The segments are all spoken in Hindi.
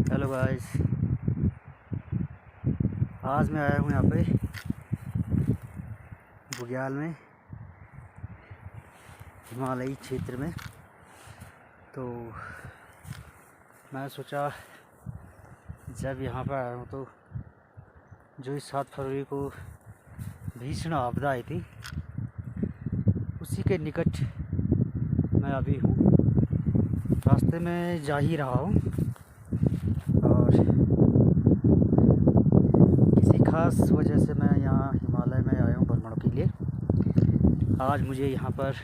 हेलो गाइस, आज मैं आया हूँ यहाँ पे बुग्याल में, हिमालयी क्षेत्र में। तो मैं सोचा जब यहाँ पर आया हूँ तो जो इस 7 फरवरी को भीषण आपदा आई थी उसी के निकट मैं अभी हूँ। रास्ते में जा ही रहा हूँ और किसी खास वजह से मैं यहाँ हिमालय में आया हूँ भ्रमण के लिए। आज मुझे यहाँ पर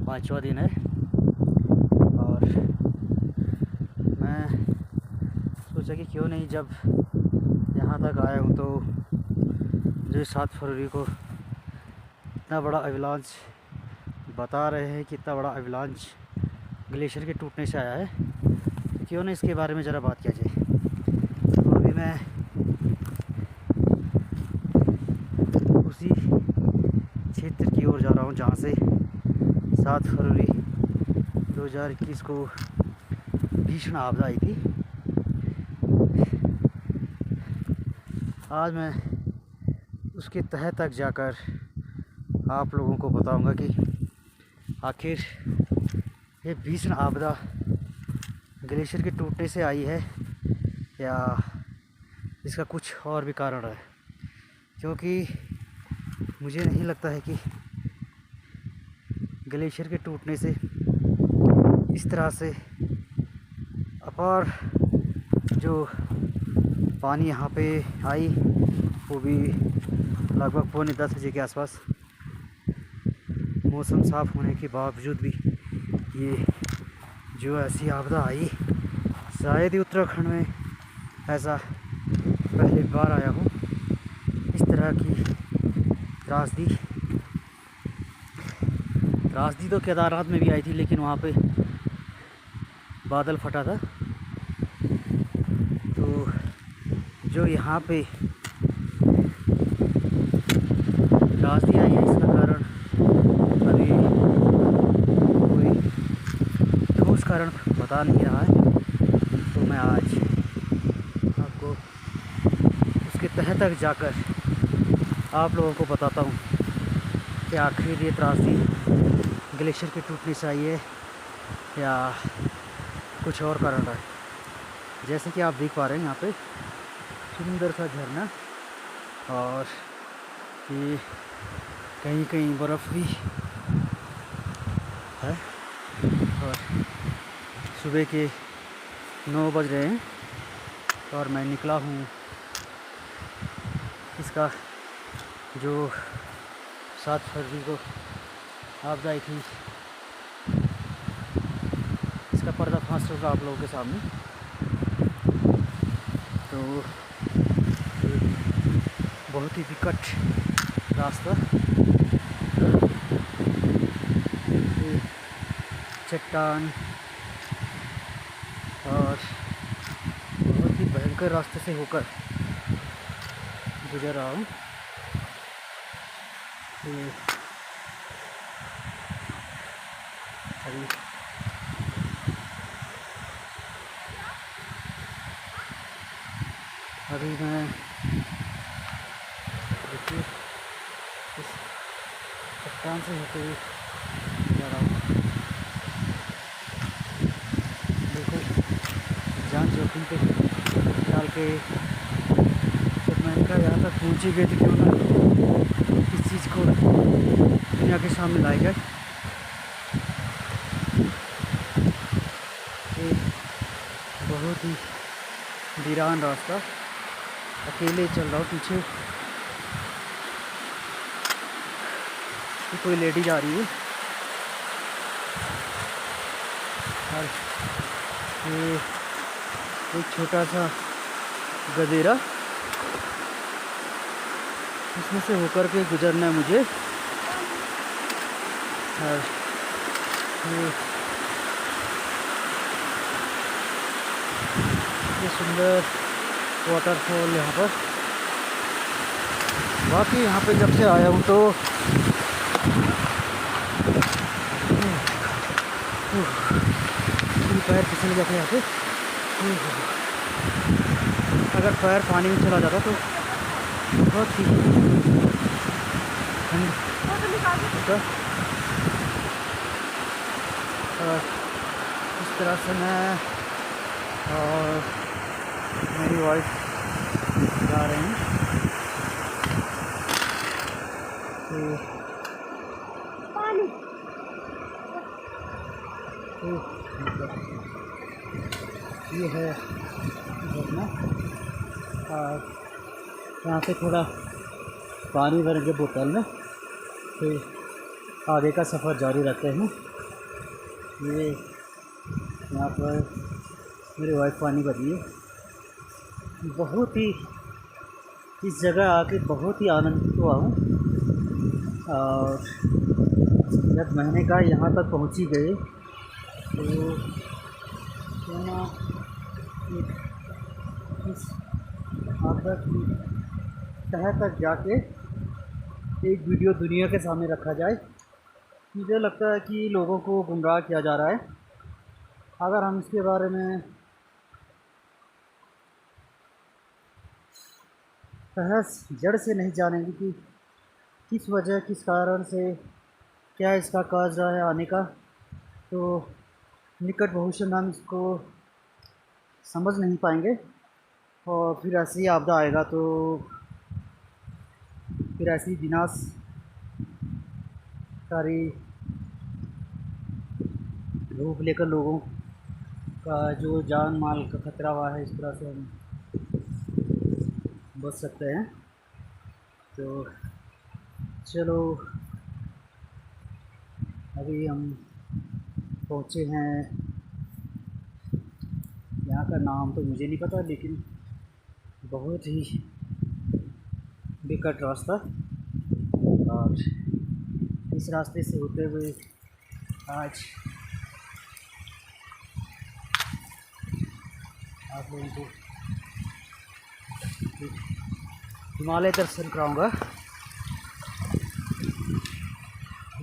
5वां दिन है और मैं सोचा कि क्यों नहीं, जब यहाँ तक आया हूँ तो जो 7 फरवरी को इतना बड़ा अवलांच बता रहे हैं कि इतना बड़ा अवलांच ग्लेशियर के टूटने से आया है, तो क्यों नहीं इसके बारे में ज़रा बात किया जाए। तो अभी मैं उसी क्षेत्र की ओर जा रहा हूँ जहाँ से 7 फरवरी 2021 को भीषण आपदा आई थी। आज मैं उसके तह तक जाकर आप लोगों को बताऊंगा कि आखिर ये भीषण आपदा ग्लेशियर के टूटने से आई है या इसका कुछ और भी कारण है, क्योंकि मुझे नहीं लगता है कि ग्लेशियर के टूटने से इस तरह से अपार जो पानी यहाँ पे आई, वो भी लगभग 9:45 के आसपास, मौसम साफ़ होने के बावजूद भी ये जो ऐसी आपदा आई, शायद ही उत्तराखंड में ऐसा पहली बार आया हूँ। इस तरह की त्रासदी तो केदारनाथ में भी आई थी, लेकिन वहाँ पे बादल फटा था। तो जो यहाँ पे त्रासदी आई है, इसका कारण अभी कोई ठोस कारण बता नहीं रहा है। तो मैं आज आपको उसके तह तक जाकर आप लोगों को बताता हूँ कि आखिर ये त्रासदी ग्लेशियर के टूटने से आई है या कुछ और कारण है। जैसे कि आप देख पा रहे हैं यहाँ पे सुंदर सा झरना, और ये कहीं कहीं बर्फ़ भी है। और सुबह के 9 बज रहे हैं और मैं निकला हूँ इसका जो 7 फरवरी को आपदा आई थी, इसका पर्दाफाश होगा आप लोगों के सामने। तो बहुत ही विकट रास्ता, चट्टान और बहुत ही भयंकर रास्ते से होकर गुजर रहा हूँ। अभी मैं देखिए इस चट्टान से होते हुए जा रहा हूँ। बिल्कुल जान जोखिम पे डाल के जब मैं इनका यहाँ तक पहुँची गई थी, क्यों ना इस चीज़ को दुनिया के सामने लाई जाए। एक बहुत ही वीरान रास्ता, अकेले चल रहा हूँ। पीछे कोई लेडी जा रही है और ये एक छोटा सा गदेरा, इसमें से होकर के गुजरना है मुझे। और ये सुंदर वाटरफॉल यहाँ पर, बाकी यहाँ पे जब से आया हूँ तो पैर फिसल गया था यहाँ पे। अगर पैर पानी में चला जाता तो बहुत ही ठंड होता। इस तरह से मैं और मेरी वाइफ जा रहे हैं। तो ये है झरना और यहाँ से थोड़ा पानी भरेंगे बोतल में, फिर आगे का सफ़र जारी रखते हैं। ये यहाँ पर मेरी वाइफ पानी भरी है। बहुत ही इस जगह आके बहुत ही आनंदित हुआ हूँ। और जब महीने का यहाँ तक पहुँची गए तो क्यों ना इस आकर की तह तक जाके एक वीडियो दुनिया के सामने रखा जाए। मुझे लगता है कि लोगों को गुमराह किया जा रहा है। अगर हम इसके बारे में बहस जड़ से नहीं जानेंगे कि किस वजह किस कारण से क्या इसका काज रहा है आने का, तो निकट भविष्य में हम इसको समझ नहीं पाएंगे। और फिर ऐसी आपदा आएगा तो फिर ऐसी विनाशकारी रूप लेकर लोगों का जो जान माल का खतरा हुआ है, इस तरह से हम बच सकते हैं। तो चलो, अभी हम पहुँचे हैं, यहाँ का नाम तो मुझे नहीं पता, लेकिन बहुत ही विकट रास्ता। और इस रास्ते से होते हुए आज आप लोगों को हिमालय दर्शन कराऊंगा।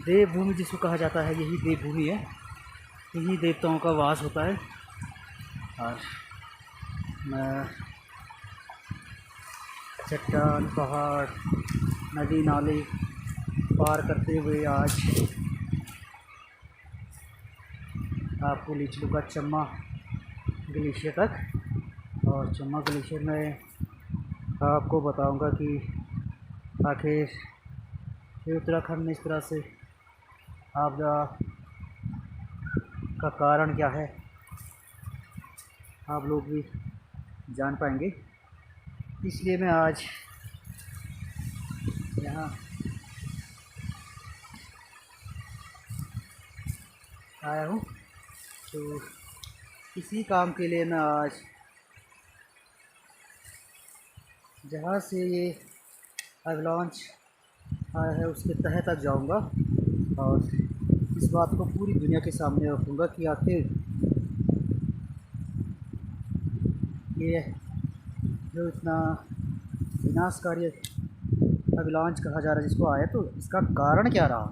देवभूमि जिसको कहा जाता है, यही देवभूमि है, यही देवताओं का वास होता है। और मैं चट्टान, पहाड़, नदी नाले पार करते हुए आज आपको ले चलूँगा चम्मा ग्लेशियर तक। और चम्मा ग्लेशियर में आपको बताऊंगा कि आखिर ये उत्तराखंड में इस तरह से आपदा का कारण क्या है, आप लोग भी जान पाएंगे। इसलिए मैं आज यहाँ आया हूँ। तो इसी काम के लिए मैं आज जहाँ से ये एवलांच आया है उसके तह तक जाऊँगा और इस बात को पूरी दुनिया के सामने रखूँगा कि आखिर ये जो इतना विनाशकारी एवलांच कहा जा रहा है जिसको आया, तो इसका कारण क्या रहा,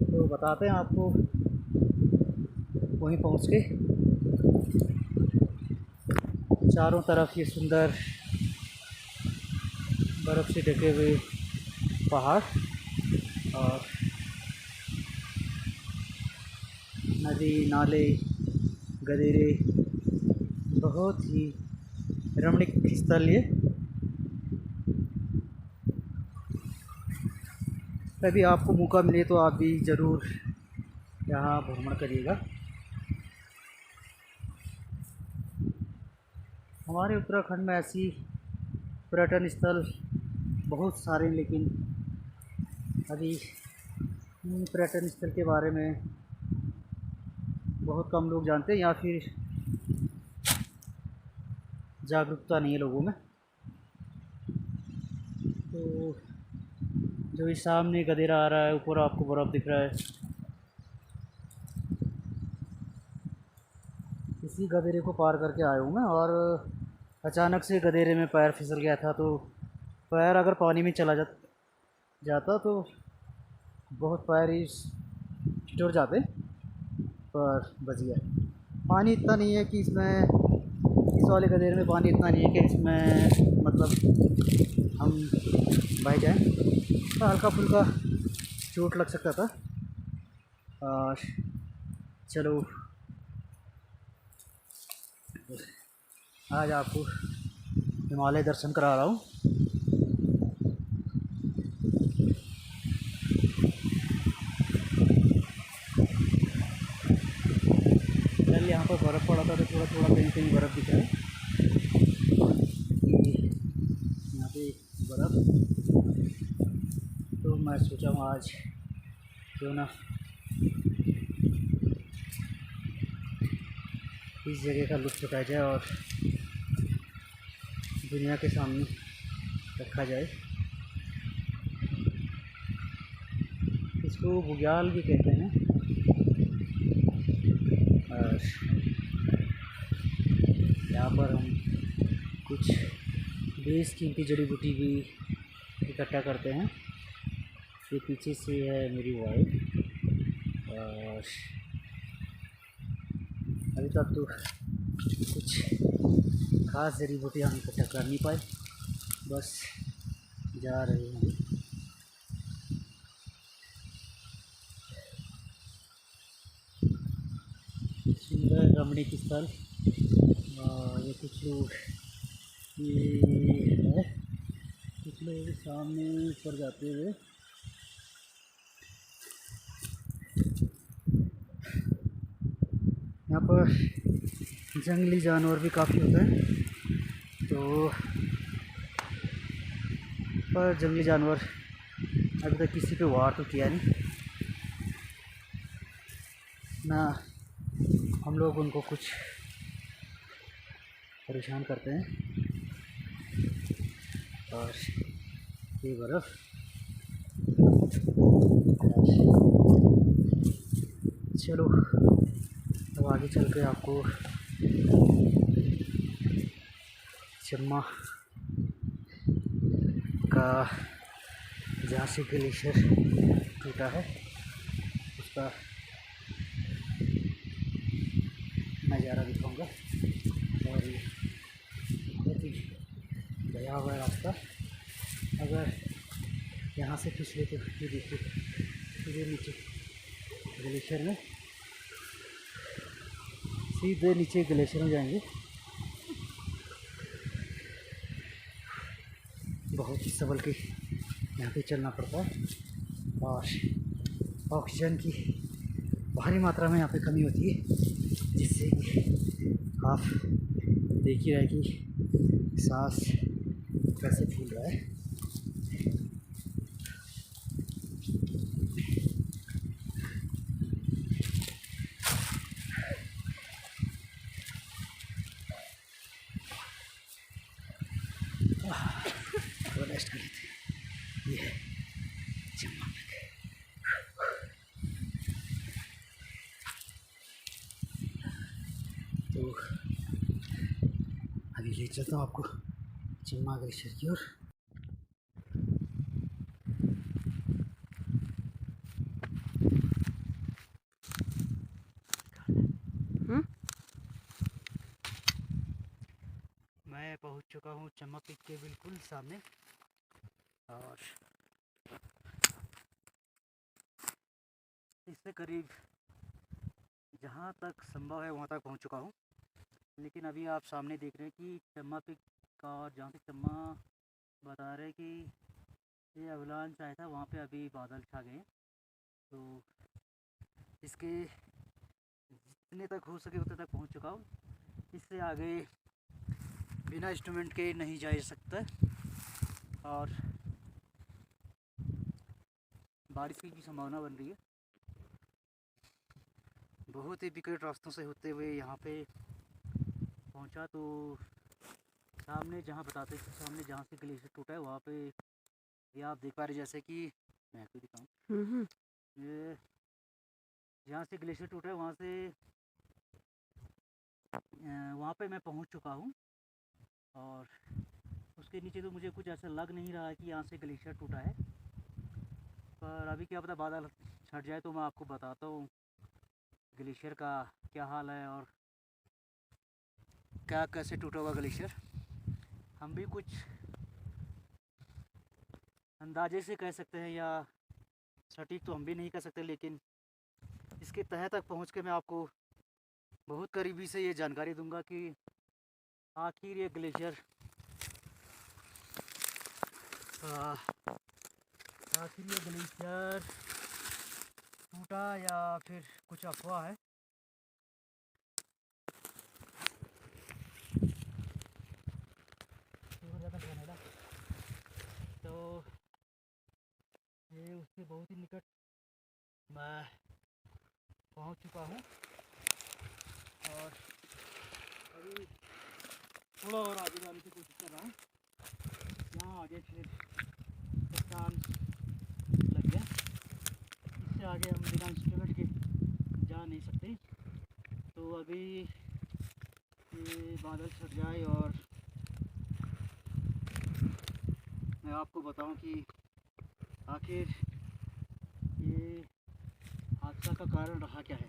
तो बताते हैं आपको वहीं पहुंच के। चारों तरफ ये सुंदर बर्फ़ से ढके हुए पहाड़ और नदी नाले गदेरे, बहुत ही रमणीक स्थल ये। कभी आपको मौका मिले तो आप भी ज़रूर यहाँ भ्रमण करिएगा। हमारे उत्तराखंड में ऐसी पर्यटन स्थल बहुत सारे, लेकिन अभी इन पर्यटन स्थल के बारे में बहुत कम लोग जानते हैं या फिर जागरूकता नहीं है लोगों में। तो जो इस सामने गदेरा आ रहा है, ऊपर आपको बर्फ़ दिख रहा है, इसी गदेरे को पार करके आया हूँ मैं। और अचानक से गदेरे में पैर फिसल गया था, तो पैर अगर पानी में चला जाता तो बहुत पैर ही टूट जाते। पर बच गया। पानी इतना नहीं है कि इसमें, इस वाले गधेरे में पानी इतना नहीं है कि इसमें मतलब हम बह जाएँ। तो हल्का फुल्का चोट लग सकता था। और चलो आज आपको हिमालय दर्शन करा रहा हूँ। कल यहाँ पर बर्फ़ पड़ा था तो थोड़ा थोड़ा कहीं कहीं बर्फ़ दिख रहा है। यहाँ पे बर्फ़, तो मैं सोचा हूँ आज क्यों ना इस जगह का लुत्फ़ उठाया जाए और दुनिया के सामने रखा जाए। इसको बुग्याल भी कहते हैं। और यहाँ पर हम कुछ बेशकीमती जड़ी बूटी भी इकट्ठा करते हैं। ये पीछे से है मेरी वाइफ। और अभी तक तो कुछ खास जड़ी बूटी हम इकट्ठा कर नहीं पाए, बस जा रहे हैं। सुंदर रमणीक स्थल। और ये कुछ लोग, ये है कुछ लोग सामने ऊपर जाते हुए। यहाँ पर जंगली जानवर भी काफ़ी होते हैं, तो पर जंगली जानवर अभी तक किसी पे वार तो किया नहीं ना, हम लोग उनको कुछ परेशान करते हैं। और ये बर्फ़, चलो अब आगे चल के आपको चम्मा का, जहाँ से ग्लेशियर टूटा है, उसका नज़ारा दिखाऊंगा। और ये बहुत ही गया हुआ रास्ता, अगर यहाँ से पिछले तो ये देखिए सीधे नीचे ग्लेशियर में, सीधे नीचे ग्लेशियर में जाएंगे। बहुत ही संभल के यहाँ पे चलना पड़ता है और ऑक्सीजन की भारी मात्रा में यहाँ पे कमी होती है, जिससे कि आप देख ही रहे कि सांस कैसे फूल रहा है। तो रेस्ट कर लेते हैं। ये है चम्मा पिक। तो अभी ले चलता हूँ आपको चम्मा ग्लेशियर की ओर। मैं पहुँच चुका हूँ चम्मा पिक के बिल्कुल सामने, और इससे करीब जहाँ तक संभव है वहाँ तक पहुँच चुका हूँ। लेकिन अभी आप सामने देख रहे हैं कि चम्मा पिक का, और जहाँ से चम्मा बता रहे कि ये अवलांच आया था, वहाँ पे अभी बादल छा गए हैं। तो इसके जितने तक हो सके उतने तक पहुँच चुका हूँ। इससे आगे बिना इंस्ट्रूमेंट के नहीं जा सकता, और बारिश की भी संभावना बन रही है। बहुत ही विकट रास्तों से होते हुए यहाँ पे पहुँचा, तो सामने जहाँ बताते थे, सामने जहाँ से ग्लेशियर टूटा है वहाँ पे ये आप देख पा रहे, जैसे कि मैं आपको दिखाऊँ, ये जहाँ से ग्लेशियर टूटा है वहाँ से वहाँ पे मैं पहुँच चुका हूँ। और उसके नीचे तो मुझे कुछ ऐसा लग नहीं रहा है कि यहाँ से ग्लेशियर टूटा है, पर अभी क्या पता बादल छट जाए तो मैं आपको बताता हूँ ग्लेशियर का क्या हाल है और क्या कैसे टूटा होगा ग्लेशियर, हम भी कुछ अंदाजे से कह सकते हैं या सटीक तो हम भी नहीं कह सकते, लेकिन इसके तह तक पहुंच के मैं आपको बहुत करीबी से ये जानकारी दूंगा कि आखिर ये ग्लेशियर टूटा या फिर कुछ अफवाह है। तो ये उसके बहुत ही निकट मैं पहुंच चुका हूं और अभी थोड़ा और आगे जाने की कोशिश कर रहा हूँ। यहाँ आगे फिर चट्टान लग गया, इससे आगे हम बिना इंस्ट्रूमेंट के जा नहीं सकते। तो अभी ये बादल छट जाए और मैं आपको बताऊं कि आखिर ये हादसा का कारण रहा क्या है।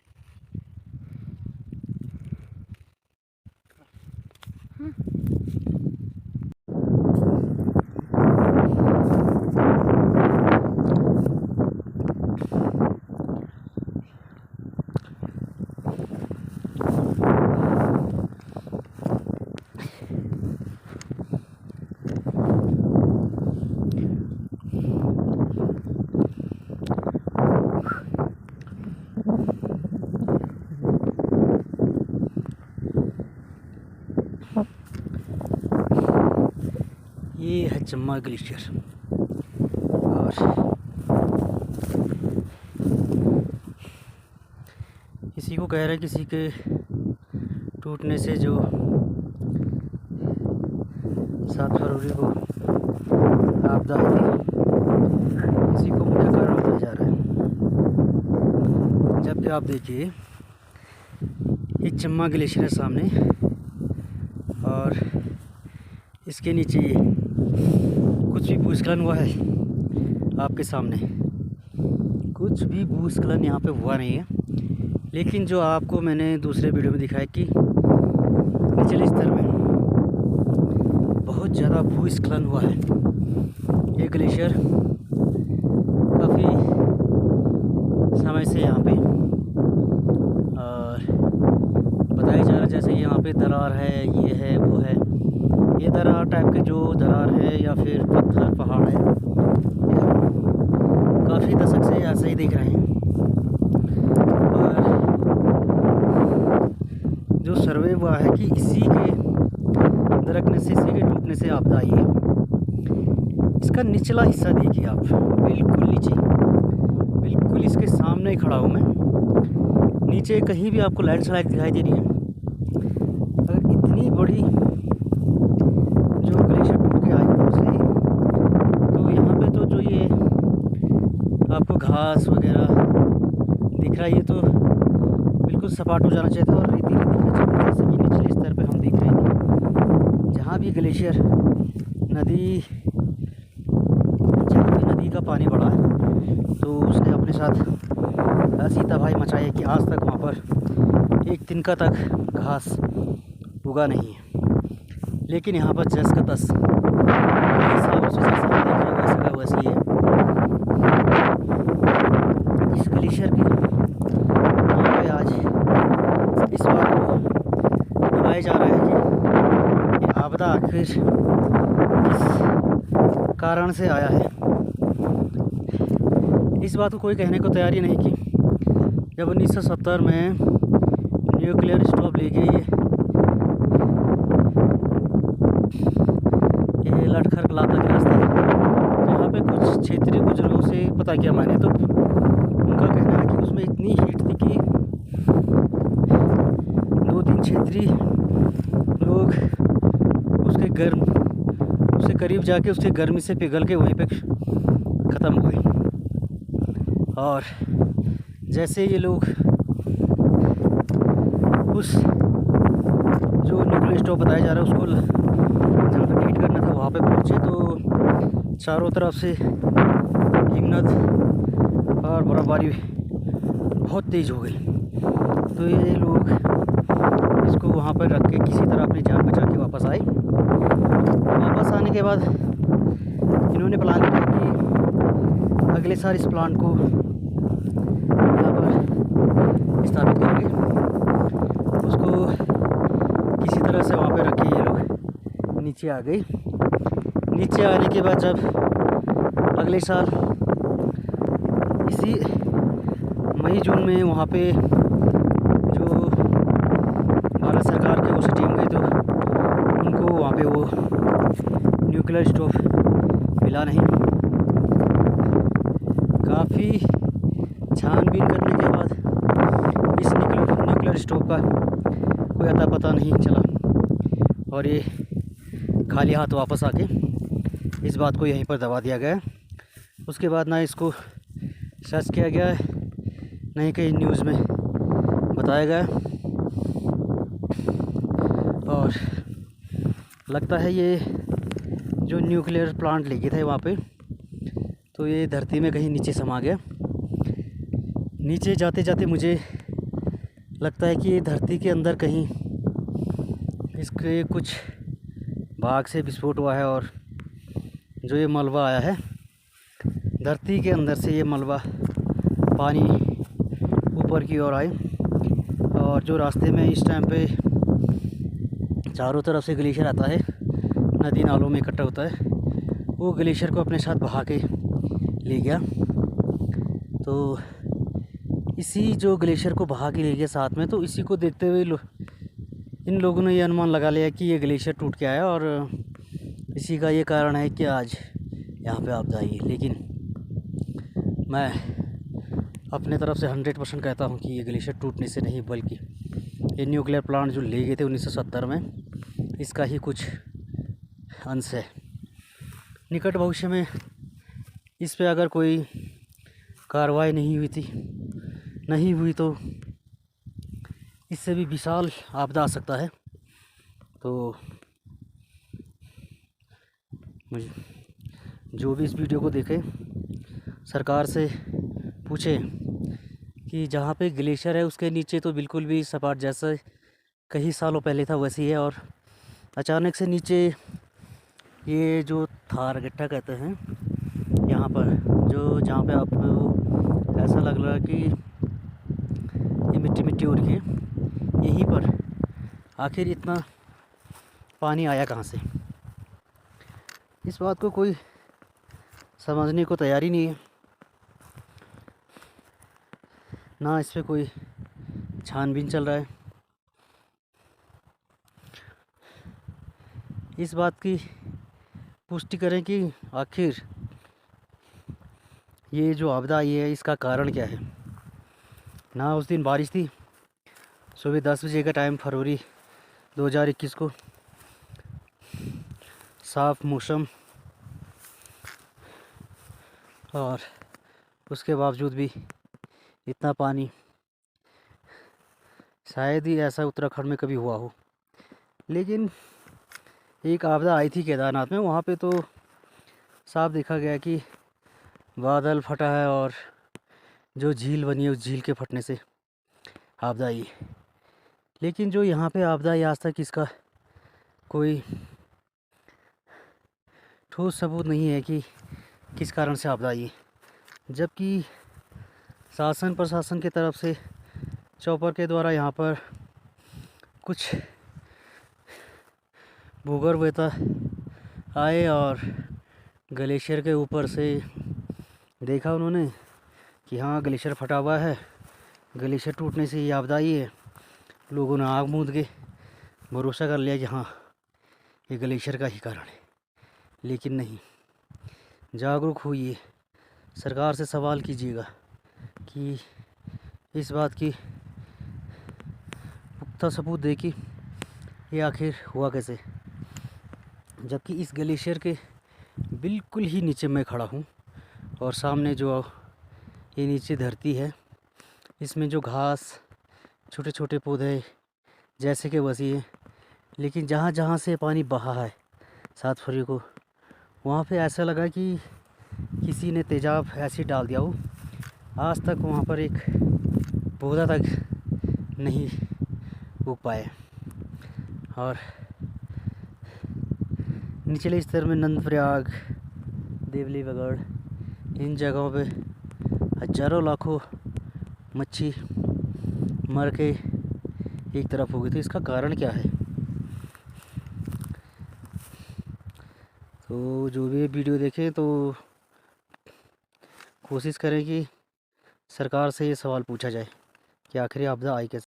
ये है चम्मा ग्लेशियर और किसी को कह रहे हैं किसी के टूटने से जो 7 फरवरी को आपदा आई थी, इसी को मुख्य कारण बताया जा रहा है। जबकि आप देखिए ये चम्मा ग्लेशियर है सामने और इसके नीचे कुछ भी भूस्खलन हुआ है आपके सामने, कुछ भी भूस्खलन यहाँ पे हुआ नहीं है। लेकिन जो आपको मैंने दूसरे वीडियो में दिखाया कि निचले स्तर में बहुत ज़्यादा भूस्खलन हुआ है। ये ग्लेशियर काफ़ी समय से यहाँ पे और बताया जा रहा है जैसे यहाँ पे दरार है, ये है वो है, ये दरार टाइप के जो दरार है या फिर पत्थर पहाड़ है, काफ़ी दशक से ऐसे ही देख रहे हैं। और जो सर्वे हुआ है कि इसी के दरकने से, इसी के टूटने से आपदा आई है। इसका निचला हिस्सा देखिए आप, बिल्कुल नीचे, बिल्कुल इसके सामने ही खड़ा हूँ मैं। नीचे कहीं भी आपको लैंडस्लाइड दिखाई दे रही है। अगर इतनी बड़ी जो ग्लेशियर टूट के आई ऊपर से, तो यहाँ पे तो जो ये आपको घास वगैरह दिख रहा है ये तो बिल्कुल सपाट हो जाना चाहिए था और रेती रेती जैसे कि निचले स्तर पे हम देख रहे हैं कि जहाँ भी ग्लेशियर नदी, जहाँ भी नदी का पानी बढ़ा है तो उसने अपने साथ ऐसी तबाही मचाई है कि आज तक वहाँ पर एक तिनका तक घास उगा नहीं है। लेकिन यहाँ पर जस का तस हिसाबों से जैसा देख रहे हैं वैसे का वैसे ही है। इस ग्लेशियर के यहाँ पे आज इस बात को दबाया जा रहा है कि ये आपदा आखिर किस कारण से आया है। इस बात को कोई कहने को तैयार ही नहीं कि जब 1970 में न्यूक्लियर स्टॉप लेके ये लटखर लाता के रास्ते, तो यहाँ पे कुछ क्षेत्रीय बुजुर्गों से पता किया मैंने, तो उनका कहना है कि उसमें इतनी हीट थी कि 2-3 क्षेत्रीय लोग उसके करीब जाके उसके गर्मी से पिघल के वहीं पे ख़त्म हुए। और जैसे ये लोग उस जो न्यूक्लियर स्टॉप बताया जा रहा है उसको जहाँ पे ट्रीट करना था वहाँ पे पहुँचे, तो चारों तरफ से हिमनद और बर्फ़बारी बहुत तेज़ हो गई। तो ये लोग इसको वहाँ पर रख के किसी तरह अपनी जान बचा के वापस आए। वापस आने के बाद इन्होंने प्लान किया कि अगले साल इस प्लांट को यहाँ पर स्थापित करेंगे। उसको किसी तरह से वहाँ पर रख के ये लोग नीचे आ गई। नीचे आने के बाद जब अगले साल इसी मई जून में वहाँ पे जो भारत सरकार के वो टीम गई तो उनको वहाँ पे वो न्यूक्लियर स्टोव मिला नहीं। काफ़ी छानबीन करने के बाद इस न्यूक्लियर स्टोव का कोई अता पता नहीं चला और ये खाली हाथ वापस आके इस बात को यहीं पर दबा दिया गया। उसके बाद ना इसको सर्च किया गया है, नहीं कहीं न्यूज़ में बताया गया। और लगता है ये जो न्यूक्लियर प्लांट लेके थे वहाँ पे तो ये धरती में कहीं नीचे समा गया। नीचे जाते जाते मुझे लगता है कि ये धरती के अंदर कहीं इसके कुछ भाग से विस्फोट हुआ है और जो ये मलबा आया है धरती के अंदर से, ये मलबा पानी ऊपर की ओर आए और जो रास्ते में इस टाइम पे चारों तरफ से ग्लेशियर आता है, नदी नालों में इकट्ठा होता है, वो ग्लेशियर को अपने साथ बहा के ले गया। तो इसी जो ग्लेशियर को बहा के ले गया साथ में, तो इसी को देखते हुए इन लोगों ने ये अनुमान लगा लिया कि ये ग्लेशियर टूट के आया और इसी का ये कारण है कि आज यहाँ पे आपदा आई। लेकिन मैं अपने तरफ से 100% कहता हूँ कि ये ग्लेशियर टूटने से नहीं, बल्कि ये न्यूक्लियर प्लांट जो ले गए थे 1970 में, इसका ही कुछ अंश है। निकट भविष्य में इस पे अगर कोई कार्रवाई नहीं हुई तो इससे भी विशाल आपदा आ सकता है। तो मुझे जो भी इस वीडियो को देखे सरकार से पूछे कि जहाँ पे ग्लेशियर है उसके नीचे तो बिल्कुल भी सपाट जैसा कई सालों पहले था वैसी है, और अचानक से नीचे ये जो थार गट्ठा कहते हैं यहाँ पर, जो जहाँ पे आपको ऐसा लग रहा है कि ये मिट्टी हो रही है, यहीं पर आखिर इतना पानी आया कहाँ से? इस बात को कोई समझने को तैयार ही नहीं है, ना इस पे कोई छानबीन चल रहा है। इस बात की पुष्टि करें कि आखिर ये जो आपदा आई है इसका कारण क्या है। ना उस दिन बारिश थी, सुबह 10 बजे का टाइम, फरवरी 2021 को, साफ़ मौसम, और उसके बावजूद भी इतना पानी शायद ही ऐसा उत्तराखंड में कभी हुआ हो। लेकिन एक आपदा आई थी केदारनाथ में, वहाँ पे तो साफ देखा गया कि बादल फटा है और जो झील बनी है उस झील के फटने से आपदा आई। लेकिन जो यहाँ पे आपदा आई आज तक इसका कोई ठोस सबूत नहीं है कि किस कारण से आपदा आई, जबकि शासन प्रशासन की तरफ से चॉपर के द्वारा यहाँ पर कुछ भूगर्भवेत्ता आए और ग्लेशियर के ऊपर से देखा उन्होंने कि हाँ ग्लेशियर फटा हुआ है, ग्लेशियर टूटने से ये आपदा आई है। लोगों ने आग मूंद के भरोसा कर लिया कि हाँ ये ग्लेशियर का ही कारण है। लेकिन नहीं, जागरूक होइए, सरकार से सवाल कीजिएगा कि इस बात की पुख्ता सबूत दे कि ये आखिर हुआ कैसे। जबकि इस ग्लेशियर के बिल्कुल ही नीचे मैं खड़ा हूँ और सामने जो ये नीचे धरती है, इसमें जो घास, छोटे छोटे पौधे जैसे कि वसी है, लेकिन जहाँ जहाँ से पानी बहा है 7 फरवरी को, वहाँ पे ऐसा लगा कि किसी ने तेजाब एसिड डाल दिया हो। आज तक वहाँ पर एक पौधा तक नहीं उग पाए। और निचले स्तर में नंदप्रयाग, देवलीगढ़, इन जगहों पे हजारों लाखों मच्छी मर के एक तरफ हो गई। तो इसका कारण क्या है? तो जो भी वीडियो देखें तो कोशिश करें कि सरकार से ये सवाल पूछा जाए कि आखिर आपदा आई कैसे।